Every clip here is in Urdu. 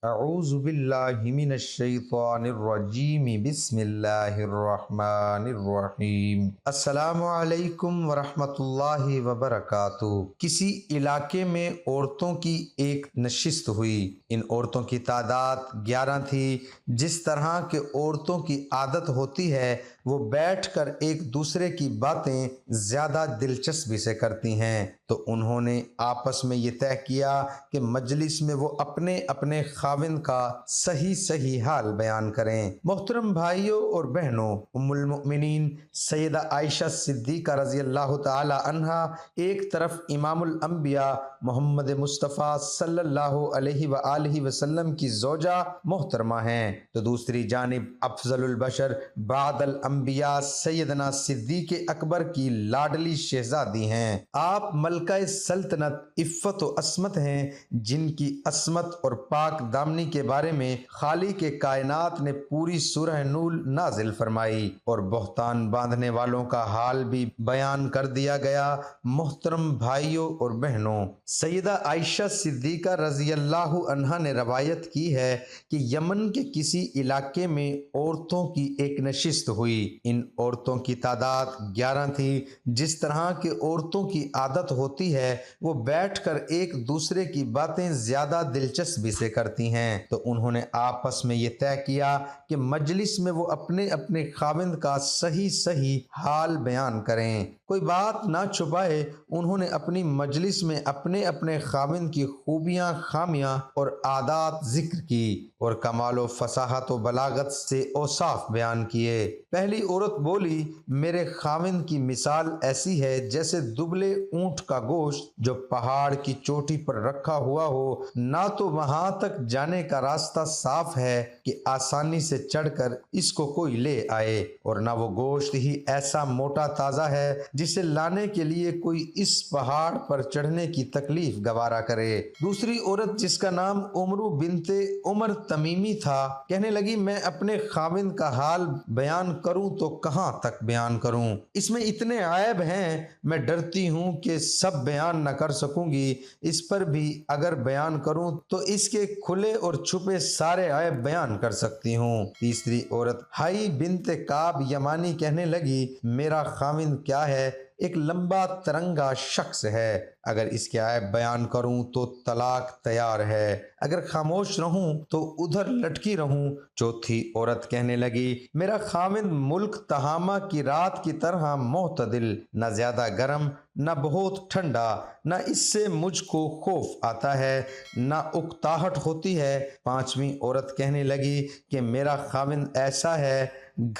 اعوذ باللہ من الشیطان الرجیم بسم اللہ الرحمن الرحیم۔ السلام علیکم ورحمۃ اللہ وبرکاتہ۔ کسی علاقے میں عورتوں کی ایک نشست ہوئی۔ ان عورتوں کی تعداد 11 تھی۔ جس طرح کے عورتوں کی عادت ہوتی ہے وہ بیٹھ کر ایک دوسرے کی باتیں زیادہ دلچسپی سے کرتی ہیں، تو انہوں نے آپس میں یہ طے کیا کہ مجلس میں وہ اپنے اپنے خاوند کا صحیح حال بیان کریں۔ محترم بھائیوں اور بہنوں، ام المؤمنین سیدہ عائشہ صدیقہ رضی اللہ تعالی عنہا ایک طرف امام الانبیاء محمد مصطفیٰ صلی اللہ علیہ وآلہ وسلم کی زوجہ محترمہ ہیں، تو دوسری جانب افضل البشر بعد الانبیاء سیدنا صدیق اکبر کی لاڈلی شہزادی ہیں۔ آپ ملکہ سلطنت عفت و عصمت ہیں، جن کی عصمت اور پاک دامنی کے بارے میں خالق کائنات نے پوری سورہ نور نازل فرمائی اور بہتان باندھنے والوں کا حال بھی بیان کر دیا گیا۔ محترم بھائیوں اور بہنوں، سیدہ عائشہ صدیقہ رضی اللہ عنہا نے روایت کی ہے کہ یمن کے کسی علاقے میں عورتوں کی ایک نشست ہوئی۔ ان عورتوں کی تعداد 11 تھی۔ جس طرح کے عورتوں کی عادت ہوتی ہے وہ بیٹھ کر ایک دوسرے کی باتیں زیادہ دلچسپی سے کرتی ہیں، تو انہوں نے آپس میں یہ طے کیا کہ مجلس میں وہ اپنے اپنے خاوند کا صحیح حال بیان کریں، کوئی بات نہ چھپائے۔ انہوں نے اپنی مجلس میں اپنے اپنے خاوند کی خوبیاں، خامیاں اور عادات ذکر کی اور کمال و فصاحت و بلاغت سے اوصاف بیان کیے۔ پہلی عورت بولی، میرے خاوند کی مثال ایسی ہے جیسے دبلے اونٹ کا گوشت جو پہاڑ کی چوٹی پر رکھا ہوا ہو، نہ تو وہاں تک جانے کا راستہ صاف ہے کہ آسانی سے چڑھ کر اس کو کوئی لے آئے، اور نہ وہ گوشت ہی ایسا موٹا تازہ ہے جسے لانے کے لیے کوئی اس پہاڑ پر چڑھنے کی تکلیف گوارا کرے۔ دوسری عورت جس کا نام عمرو بنت عمر تمیمی تھا کہنے لگی، میں اپنے خاوند کا حال بیان کروں تو کہاں تک بیان کروں، اس میں اتنے عیب ہیں، میں ڈرتی ہوں کہ سب بیان نہ کر سکوں گی، اس پر بھی اگر بیان کروں تو اس کے کھلے اور چھپے سارے عیب بیان کر سکتی ہوں۔ تیسری عورت ہائی بنت کعب یمانی کہنے لگی، میرا خاوند کیا ہے، ایک لمبا ترنگا شخص ہے، اگر اس کے عیب بیان کروں تو طلاق تیار ہے، اگر خاموش رہوں تو ادھر لٹکی رہوں۔ چوتھی عورت کہنے لگی، میرا خاوند ملک تہامہ کی رات کی طرح معتدل، نہ زیادہ گرم نہ بہت ٹھنڈا، نہ اس سے مجھ کو خوف آتا ہے نہ اکتاہٹ ہوتی ہے۔ پانچویں عورت کہنے لگی کہ میرا خاوند ایسا ہے،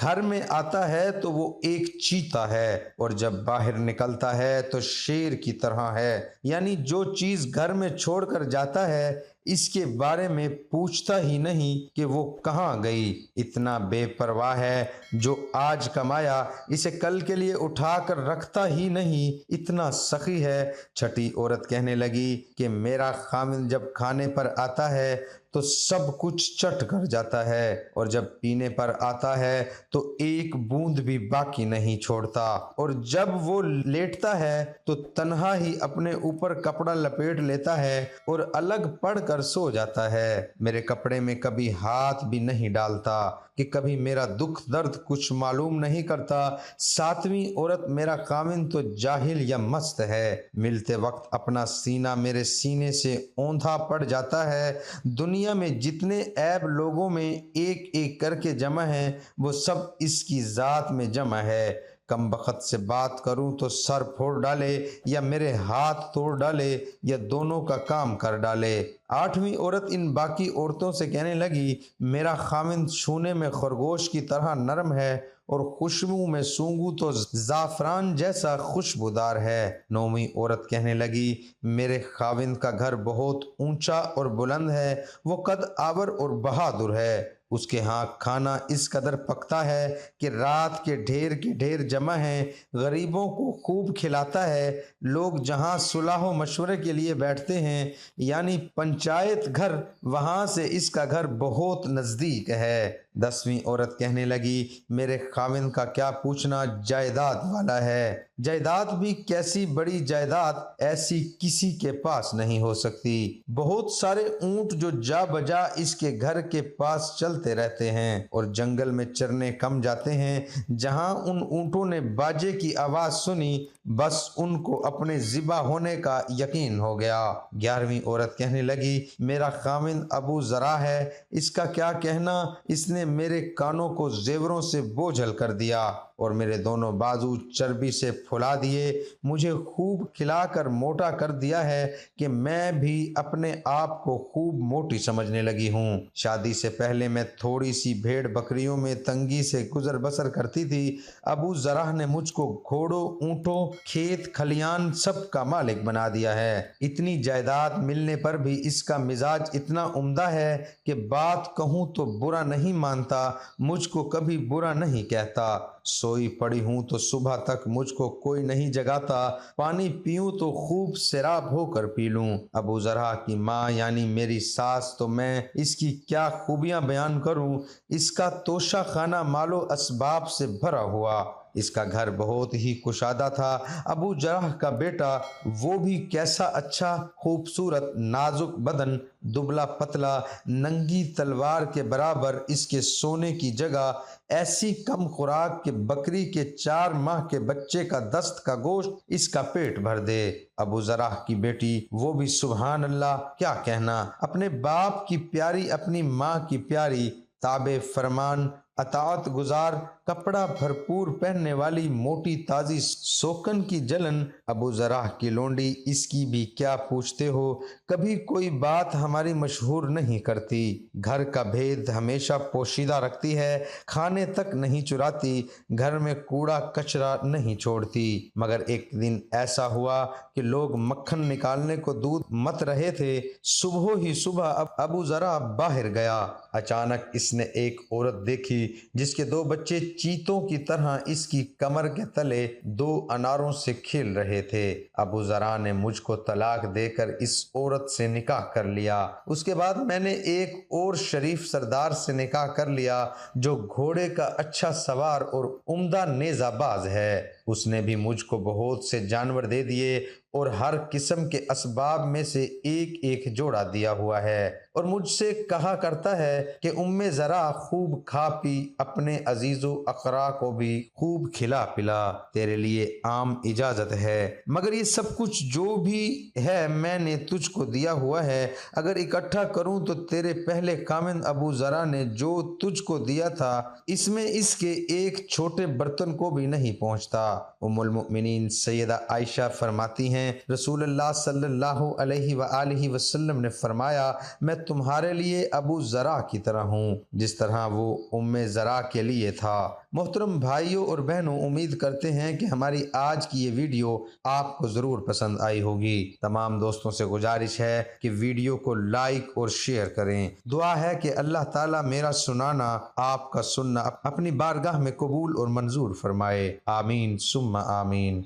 گھر میں آتا ہے تو وہ ایک چیتا ہے اور جب باہر نکلتا ہے تو شیر کی طرح ہے، یعنی جو چیز گھر میں چھوڑ کر جاتا ہے اس کے بارے میں پوچھتا ہی نہیں کہ وہ کہاں گئی، اتنا بے پرواہ ہے، جو آج کمایا اسے کل کے لیے اٹھا کر رکھتا ہی نہیں، اتنا سخی ہے۔ چھٹی عورت کہنے لگی کہ میرا خاوند جب کھانے پر آتا ہے تو سب کچھ چٹ کر جاتا ہے اور جب پینے پر آتا ہے تو ایک بوند بھی باقی نہیں چھوڑتا، اور جب وہ لیٹتا ہے تو تنہا ہی اپنے اوپر کپڑا لپیٹ لیتا ہے اور الگ پڑ کر سو جاتا ہے، میرے کپڑے میں کبھی ہاتھ بھی نہیں ڈالتا کہ کبھی میرا دکھ درد کچھ معلوم نہیں کرتا۔ ساتویں عورت میرا خاوند تو جاہل یا مست ہے، ملتے وقت اپنا سینہ میرے سینے سے اوندھا پڑ جاتا ہے، دنیا میں جتنے عیب لوگوں میں ایک ایک کر کے جمع ہیں وہ سب اس کی ذات میں جمع ہے، کم بخت سے بات کروں تو سر پھوڑ ڈالے یا میرے ہاتھ توڑ ڈالے یا دونوں کا کام کر ڈالے۔ آٹھویں عورت ان باقی عورتوں سے کہنے لگی، میرا خاوند چھونے میں خرگوش کی طرح نرم ہے اور خوشبو میں سونگھوں تو زعفران جیسا خوشبودار ہے۔ نویں عورت کہنے لگی، میرے خاوند کا گھر بہت اونچا اور بلند ہے، وہ قد آور اور بہادر ہے، اس کے ہاں کھانا اس قدر پکتا ہے کہ رات کے ڈھیر جمع ہیں، غریبوں کو خوب کھلاتا ہے، لوگ جہاں صلح و مشورے کے لیے بیٹھتے ہیں یعنی پنچایت گھر، وہاں سے اس کا گھر بہت نزدیک ہے۔ دسویں عورت کہنے لگی، میرے خاوند کا کیا پوچھنا، جائیداد والا ہے، جائیداد بھی کیسی بڑی جائیداد ایسی کسی کے پاس نہیں ہو سکتی۔ بہت سارے اونٹ جو جا بجا اس کے گھر کے پاس چلتے رہتے ہیں اور جنگل میں چرنے کم جاتے ہیں۔ جہاں ان اونٹوں نے باجے کی آواز سنی بس ان کو اپنے ذبح ہونے کا یقین ہو گیا۔ 11ویں عورت کہنے لگی، میرا خاوند ابو ذرا ہے، اس کا کیا کہنا؟ اس نے میرے کانوں کو زیوروں سے بوجھل کر دیا اور میرے دونوں بازو چربی سے پھلا دیے، مجھے خوب کھلا کر موٹا کر دیا ہے کہ میں بھی اپنے آپ کو خوب موٹی سمجھنے لگی ہوں۔ شادی سے پہلے میں تھوڑی سی بھیڑ بکریوں میں تنگی سے گزر بسر کرتی تھی۔ ابو ذرا نے مجھ کو گھوڑوں، اونٹوں، کھیت کھلیان سب کا مالک بنا دیا ہے۔ اتنی جائیداد ملنے پر بھی اس کا مزاج اتنا عمدہ ہے کہ بات کہوں تو برا نہیں مانتا، مجھ کو کبھی برا نہیں کہتا۔ سوئی پڑی ہوں تو صبح تک مجھ کو کوئی نہیں جگاتا، پانی پیوں تو خوب سیراب ہو کر پی لوں۔ ابو ذرا کی ماں یعنی میری ساس تو میں اس کی کیا خوبیاں بیان کروں۔ اس کا توشہ خانہ مال و اسباب سے بھرا ہوا، اس کا گھر بہت ہی کشادہ تھا۔ ابو ذرا کا بیٹا وہ بھی کیسا اچھا، خوبصورت، نازک بدن، دبلا پتلا، ننگی تلوار کے برابر، اس کے سونے کی جگہ ایسی کم خوراک کہ بکری کے 4 ماہ کے بچے کا دست کا گوشت اس کا پیٹ بھر دے۔ ابو ذرا کی بیٹی وہ بھی سبحان اللہ، کیا کہنا، اپنے باپ کی پیاری، اپنی ماں کی پیاری، تابع فرمان، اطاعت گزار، کپڑا بھرپور پہننے والی، موٹی تازی سوکن کی جلن۔ ابو ذرا کی لونڈی، اس کی بھی کیا پوچھتے ہو، کبھی کوئی بات ہماری مشہور نہیں کرتی، گھر کا بھید ہمیشہ پوشیدہ رکھتی ہے، کھانے تک نہیں چراتی، گھر میں کوڑا کچرا نہیں چھوڑتی۔ مگر ایک دن ایسا ہوا کہ لوگ مکھن نکالنے کو دودھ مت رہے تھے، صبح ہی صبح ابو ذرا باہر گیا۔ اچانک اس نے ایک عورت دیکھی جس کے 2 بچے چیتوں کی طرح اس کی کمر کے تلے 2 اناروں سے کھیل رہے تھے۔ ابو ذرا نے مجھ کو طلاق دے کر اس عورت سے نکاح کر لیا۔ اس کے بعد میں نے ایک اور شریف سردار سے نکاح کر لیا جو گھوڑے کا اچھا سوار اور عمدہ نیزہ باز ہے۔ اس نے بھی مجھ کو بہت سے جانور دے دیے اور ہر قسم کے اسباب میں سے ایک ایک جوڑا دیا ہوا ہے، اور مجھ سے کہا کرتا ہے کہ ذرا خوب کھا پی، اپنے عزیز و اقرا کو بھی خوب کھلا پلا، تیرے لیے عام اجازت ہے، مگر یہ سب کچھ جو بھی ہے میں نے تجھ کو دیا ہوا ہے، اگر اکٹھا کروں تو تیرے پہلے خاوند ابو ذرا نے جو تجھ کو دیا تھا اس میں اس کے ایک چھوٹے برتن کو بھی نہیں پہنچتا۔ ام المؤمنین سیدہ عائشہ فرماتی ہیں، رسول اللہ صلی اللہ علیہ وآلہ وسلم نے فرمایا، میں تمہارے لیے ابو ذرا کی طرح ہوں جس طرح وہ ام ذرا کے لیے تھا۔ محترم بھائیوں اور بہنوں، امید کرتے ہیں کہ ہماری آج کی یہ ویڈیو آپ کو ضرور پسند آئی ہوگی۔ تمام دوستوں سے گزارش ہے کہ ویڈیو کو لائک اور شیئر کریں۔ دعا ہے کہ اللہ تعالیٰ میرا سنانا، آپ کا سننا اپنی بارگاہ میں قبول اور منظور فرمائے۔ آمین ثم آمین۔